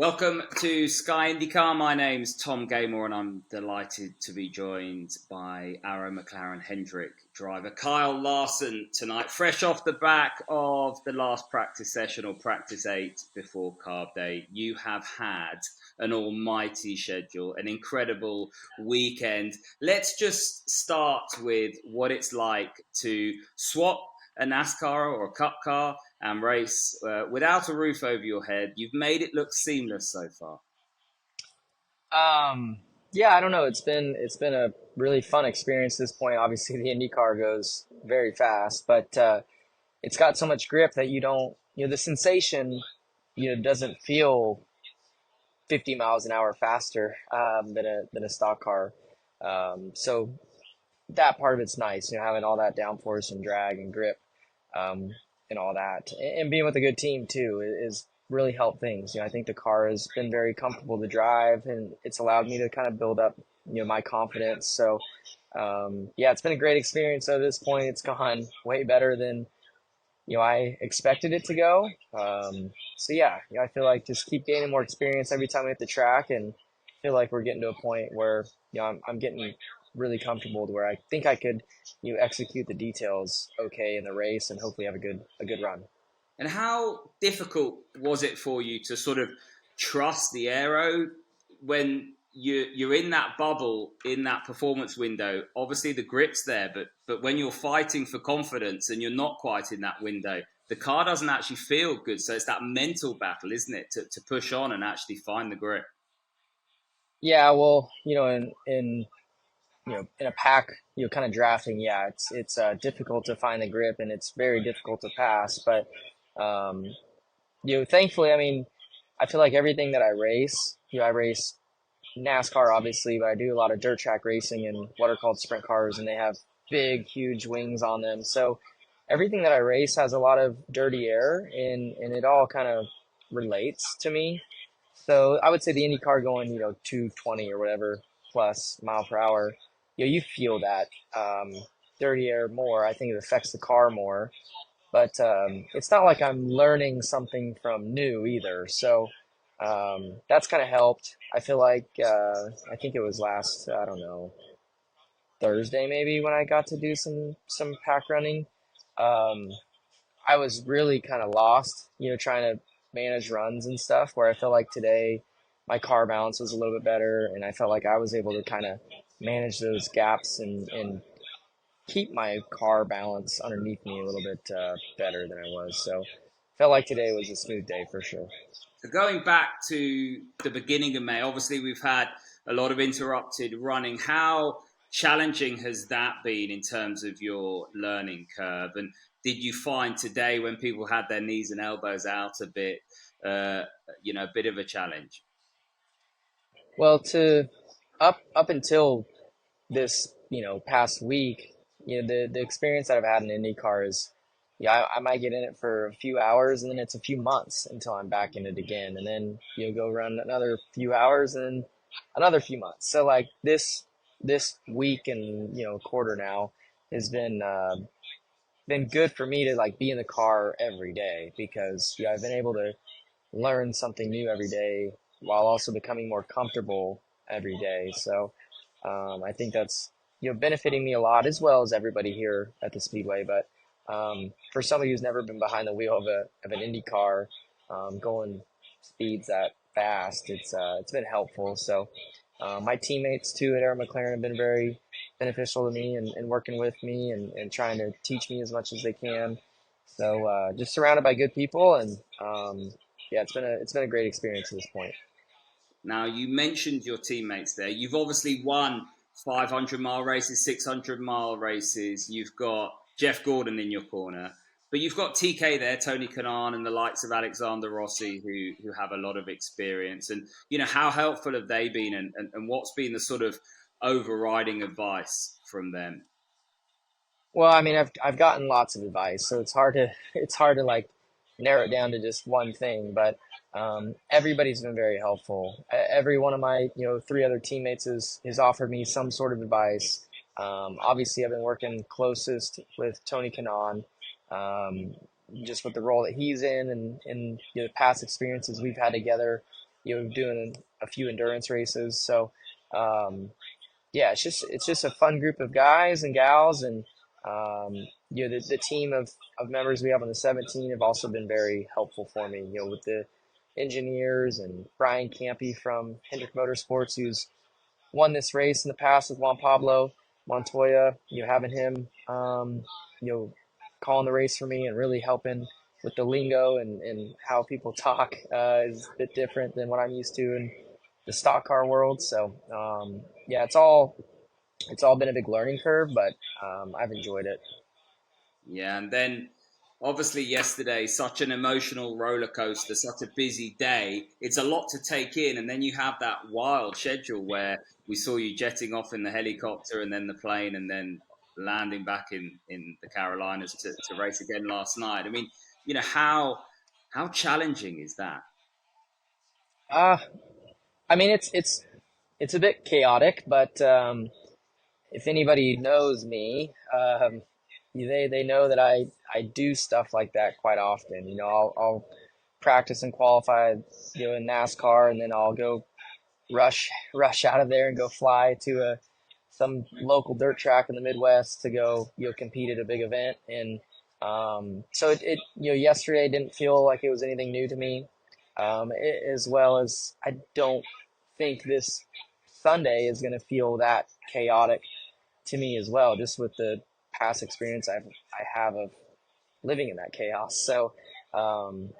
Welcome to Sky IndyCar. My name's Tom Gaymor, and I'm delighted to be joined by Arrow McLaren Hendrick driver Kyle Larson tonight, fresh off the back of the last practice session or practice 8 before Carb Day. You have had an almighty schedule, an incredible weekend. Let's just start with what it's like to swap a NASCAR or a Cup car and race without a roof over your head. You've made it look seamless so far. Um, yeah, I don't know. It's been a really fun experience at this point. Obviously, the Indy car goes very fast, but it's got so much grip that you don't, the sensation, doesn't feel 50 miles an hour faster than a stock car. So that part of it's nice, having all that downforce and drag and grip, um, and all that, and being with a good team too is really helped things. I think the car has been very comfortable to drive, and it's allowed me to kind of build up, my confidence. So, yeah, it's been a great experience. At this point, it's gone way better than I expected it to go. So yeah, I feel like just keep gaining more experience every time we hit the track, and feel like we're getting to a point where I'm getting really comfortable to where I think I could execute the details okay in the race and hopefully have a good run. And how difficult was it for you to sort of trust the aero when you're in that bubble, in that performance window? Obviously, the grip's there, but when you're fighting for confidence and you're not quite in that window, the car doesn't actually feel good. So it's that mental battle, isn't it, to push on and actually find the grip. Yeah, well, in a pack, kind of drafting, yeah, it's difficult to find the grip and it's very difficult to pass. But um, thankfully, I mean, I feel like everything that I race, I race NASCAR obviously, but I do a lot of dirt track racing and what are called sprint cars, and they have big, huge wings on them. So everything that I race has a lot of dirty air, and it all kind of relates to me. So I would say the Indy car going, 220 or whatever plus mile per hour, you feel that dirty air more. I think it affects the car more, but it's not like I'm learning something from new either. So that's kind of helped. I feel like I think it was last, I don't know, Thursday maybe when I got to do some pack running. Um, I was really kind of lost, trying to manage runs and stuff. Where I felt like today my car balance was a little bit better, and I felt like I was able to kind of manage those gaps and keep my car balance underneath me a little bit better than I was. So felt like today was a smooth day for sure. So going back to the beginning of May, obviously we've had a lot of interrupted running. How challenging has that been in terms of your learning curve? And did you find today when people had their knees and elbows out a bit, uh, a bit of a challenge? Well, to up until this, past week, the experience that I've had in IndyCar is, yeah, I might get in it for a few hours and then it's a few months until I'm back in it again, and then go run another few hours and then another few months. So like this week and quarter now has been good for me to like be in the car every day because I've been able to learn something new every day while also becoming more comfortable every day. So I think that's benefiting me a lot as well as everybody here at the Speedway. But for somebody who's never been behind the wheel of an Indy car, going speeds that fast, it's been helpful. So my teammates too at Air McLaren have been very beneficial to me and working with me and trying to teach me as much as they can. So just surrounded by good people, and yeah, it's been a great experience at this point. Now, you mentioned your teammates there. You've obviously won 500-mile races, 600-mile races. You've got Jeff Gordon in your corner, but you've got TK there, Tony Kanaan, and the likes of Alexander Rossi, who have a lot of experience. And, how helpful have they been, and what's been the sort of overriding advice from them? Well, I mean, I've gotten lots of advice, so it's hard to like narrow it down to just one thing. But everybody's been very helpful. Every one of my three other teammates has offered me some sort of advice. Obviously, I've been working closest with Tony Kanaan, just with the role that he's in and the past experiences we've had together. doing a few endurance races. So um, yeah, it's just a fun group of guys and gals, and um, the team of members we have on the 17 have also been very helpful for me. With the engineers and Brian Campy from Hendrick Motorsports, who's won this race in the past with Juan Pablo Montoya. Having him, you know, calling the race for me and really helping with the lingo and how people talk is a bit different than what I'm used to in the stock car world. So yeah, it's all been a big learning curve, but I've enjoyed it. Yeah, and then obviously yesterday, such an emotional roller coaster, such a busy day. It's a lot to take in, and then you have that wild schedule where we saw you jetting off in the helicopter, and then the plane, and then landing back in the Carolinas to race again last night. I mean, how challenging is that? Uh, I mean, it's a bit chaotic, but if anybody knows me, they know that I do stuff like that quite often. I'll practice and qualify, in NASCAR, and then I'll go rush out of there and go fly to some local dirt track in the Midwest to go compete at a big event. And so it yesterday didn't feel like it was anything new to me, as well as I don't think this Sunday is going to feel that chaotic to me as well, just with the past experience I have of living in that chaos. So, um,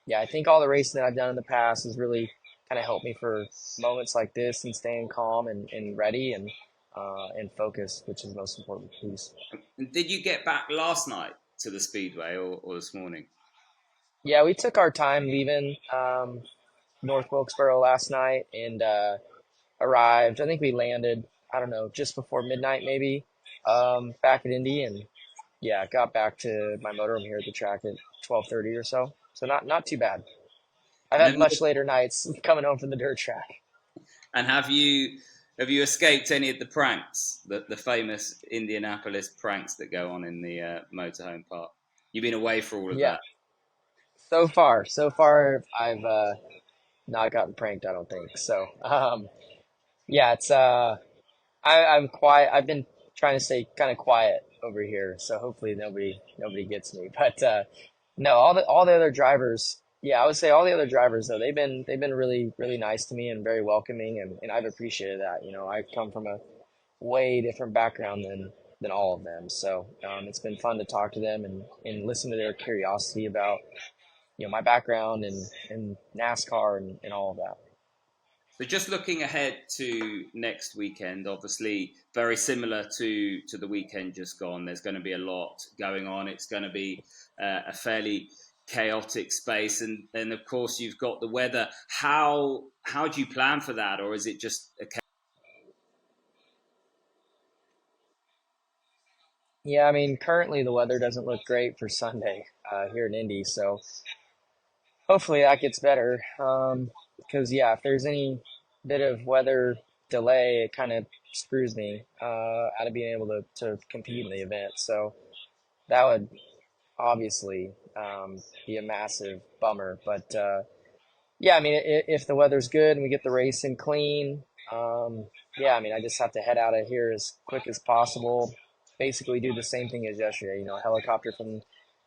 yeah, I think all the racing that I've done in the past has really kind of helped me for moments like this and staying calm and ready and focused, which is the most important piece. And did you get back last night to the speedway or this morning? Yeah, we took our time leaving North Wilkesboro last night and arrived. I think we landed, I don't know, just before midnight maybe, back at Indy, and yeah, got back to my motorhome here at the track at 12:30 or so. So not too bad. I've And had much later nights coming home from the dirt track. have you escaped any of the pranks, the famous Indianapolis pranks that go on in the motorhome park? You've been away for all of Yeah, that. so far, I've not gotten pranked. I don't think so. Yeah, it's I'm quiet. I've been trying to stay kind of quiet over here, so hopefully nobody gets me. But no, all the other drivers. Yeah, I would say all the other drivers though they've been really really nice to me and very welcoming, and I've appreciated that. I come from a way different background than all of them, so it's been fun to talk to them and listen to their curiosity about my background and NASCAR and all of that. So just looking ahead to next weekend, obviously very similar to the weekend just gone. There's going to be a lot going on. It's going to be a fairly chaotic space, and of course you've got the weather. How do you plan for that, or is it just a Yeah, I mean, currently the weather doesn't look great for Sunday here in Indy, so hopefully that gets better. Because yeah, if there's any bit of weather delay, it kind of screws me out of being able to compete in the event. So that would obviously be a massive bummer. But yeah, I mean, if the weather's good and we get the racing clean, yeah, I mean, I just have to head out of here as quick as possible. Basically, do the same thing as yesterday. Helicopter from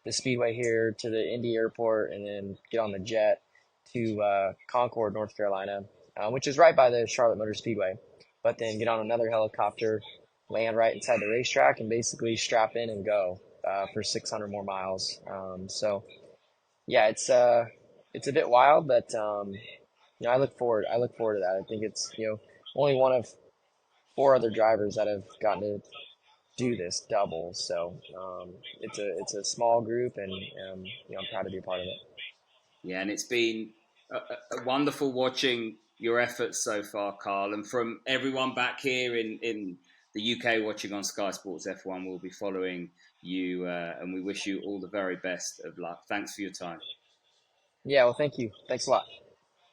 the speedway here to the Indy airport, and then get on the jet to Concord, North Carolina, which is right by the Charlotte Motor Speedway. But then get on another helicopter, land right inside the racetrack, and basically strap in and go for 600 more miles. So yeah, it's a bit wild, but I look forward to that. I think it's only one of four other drivers that have gotten to do this double, so it's a small group, and I'm proud to be a part of it. Yeah, and it's been wonderful watching your efforts so far, Carl. And from everyone back here in the UK watching on Sky Sports F1, we'll be following you, and we wish you all the very best of luck. Thanks for your time. Yeah, well, thank you. Thanks a lot.